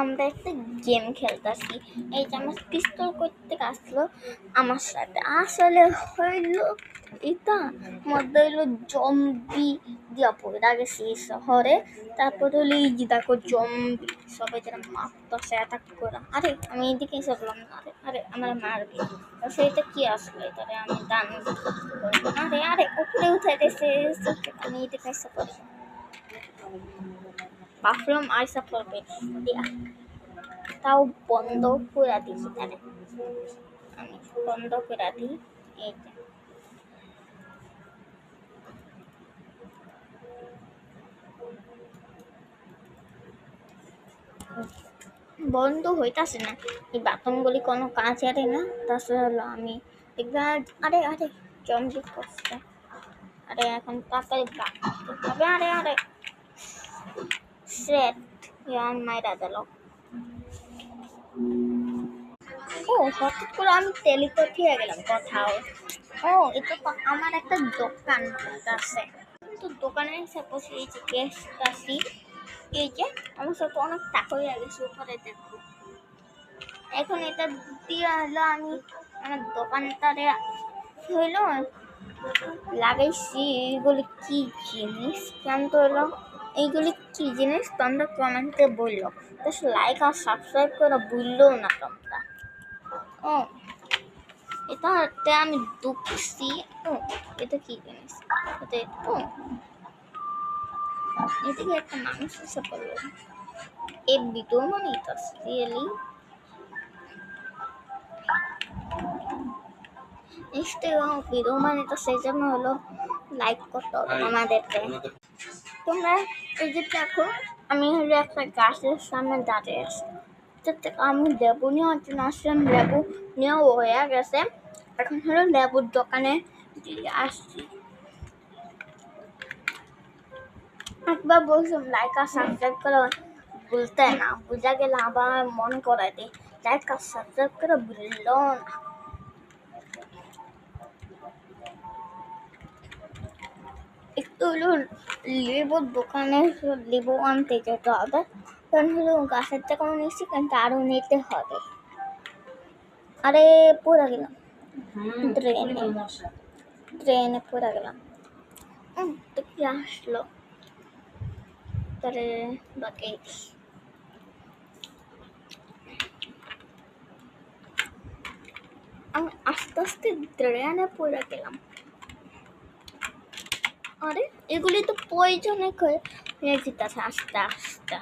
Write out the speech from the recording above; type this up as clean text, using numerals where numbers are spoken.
আমরা একটা গেম খেলতেছি। এই যে আমার পিস্তল করতে আসলো আমার সাথে, আসলে হইল এটা মধ্যে হইলো জম্বি দিয়া পড়ে গেছে এই শহরে। তারপরে হলো এই যে দেখো জম্বি সবাই যারা মারতেছে অ্যাটাক করে। আরে আমি এইদিকে এসেছিলাম না, আরে আরে আমার মারবে সেইটা কি আসলো এটারে আমি দান করবো। আরে আরে উপরে উঠে গেছে, আমি এইদিকে এসে পড়ি ভাবলাম আইসা পড়বে দিয়া, তাও বন্ধ করে দিছি। তাহলে আমি বন্ধ করে দিই। এই যে বন্ধ হইতাছে না, এই বাটনগুলি কোনো কাজ আরে না। তাছাড়া হলো আমি এবার আরে আরে জম্বি করছে। আরে এখন তাড়াতাড়ি বাঁকতে হবে। আরে আরে সেট ইয়ান মাইরা দিল। ও হঠাৎ করে আমি টেলিপোর্ট হয়ে গেলাম কোথাও। ও এটা তো আমার একটা দোকান আছে, তো দোকানে এসে বসে এই যে গ্যাসটাছি। এই যে আমার সাথে অনেক টাকা হয়ে গেছে উপরে দেখো। এখন এটা দিয়ে হলো আমি আমার দোকানটারে হইলো লাগাইছি। এইগুলি কি জিনিস জানতে হলো, এইগুলি কি জিনিস তোমরা কমেন্টে বললো। তো লাইক আর সাবস্ক্রাইব করে বললেও না তোমরা। ও এটাতে আমি ঢুকছি। ও এটা কি জিনিস, এটা ও এদিকে একটা মানুষ এসে পড়লো। এই ভিডিও মানে এটা রিয়েলি ইনস্টাগ্রাম ভিডিও মানে তো সেই জন্য হলো লাইক করতে হবে আমাদেরকে। তোমরা এই যে দেখো আমি হলো একটা গাছের সামনে দাঁড়িয়ে আছি। আমি লেবু নেওয়ার জন্য আসলাম, লেবু নেওয়া হয়ে গেছে। এখন হলো লেবুর দোকানে দিয়ে আসছি। একবার বলছিলাম লাইক আর সাবস্ক্রাইব করে বলতে না, বুঝা গেলে আবার মন করে দিই লাইক আর সাবস্ক্রাইব করে বললো না। একটু হলো লেবুর দোকানে লেবু আনতে যেতে হবে, কারণ হলো গাছের থেকে নিচ্ছি কিন্তু আরো নিতে হবে। আরে পড়ে গেলাম ট্রেনে পড়ে গেলাম। তো কি আসলো তাহলে বাকি আমি আস্তে আস্তে ট্রেনে পড়ে গেলাম। আরে এগুলি তো প্রয়োজনে হয়ে যেতেছে আস্তে আস্তে।